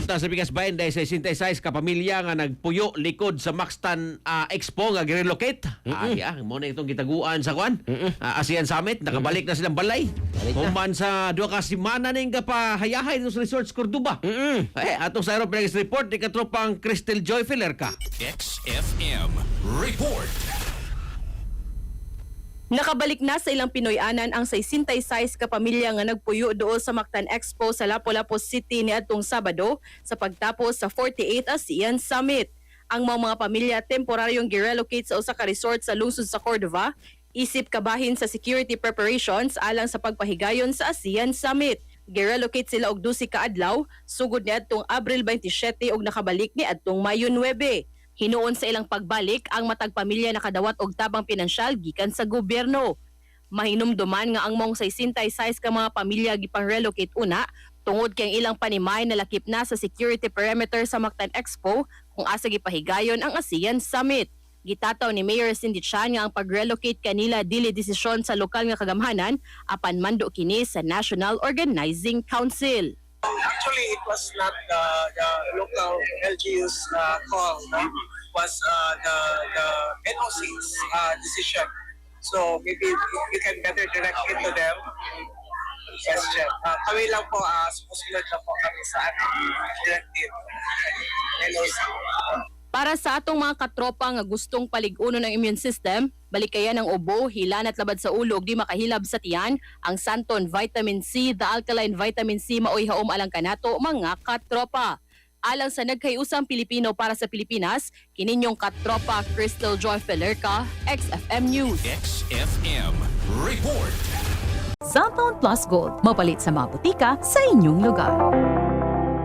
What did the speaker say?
resulta sa bigas bayan dahil sa 66 ka pamilya nga nagpuyo likod sa Maxtan Expo nga girelocate. Mo na itong gitaguan sa kwan. ASEAN Summit, nakabalik na silang balay. Human sa duha ka semana ning kapahayahay sa Resorts Cordoba. Atong sa Aeroplanes Report ni katropang Crystal Joy Filerca. XFM Report. Nakabalik na sa ilang Pinoy-anan ang 66 ka pamilya nga nagpuyo dool sa Mactan Expo sa Lapu-Lapu City niadtong Sabado sa pagtapos sa 48th ASEAN Summit. Ang mga pamilya temporaryong girelocate sa usa ka resort sa lungsod sa Cordova isip kabahin sa security preparations alang sa pagpahigayon sa ASEAN Summit. Girelocate sila og 12 ka adlaw sugod niadtong Abril 27 ug nakabalik niadtong Mayo 9. Hinuon sa ilang pagbalik ang matag pamilya nakadawat og tabang pinansyal gikan sa gobyerno. Mahinumduman nga ang mong 66 ka mga pamilya gipang-relocate una tungod kay ang ilang panimay na lakip na sa security perimeter sa Mactan Expo kung asa gipahigayon ang ASEAN Summit. Gitataw ni Mayor Cindy Chan nga ang pag-relocate kanila dili desisyon sa lokal nga kagamhanan apan mando kini sa National Organizing Council. Actually, it was not the local LGU's call. Was the NOC's decision. So maybe you can better direct it to them. Question. Kami lang po, sumusunod na po kami sa directive. NOC. Para sa atong mga katropa nga gustong paliguno ng immune system, balikayan ng ubo, hilan at labad sa ulo ug di makahilab sa tiyan, ang Santon Vitamin C, the alkaline vitamin C maoy haom alang kanato mga katropa. Alang sa nagkayusang Pilipino para sa Pilipinas, kininyong katropa Crystal Joy Filerca, XFM News. XFM Report. Santon Plus Gold, mapalit sa mga butika sa inyong lugar.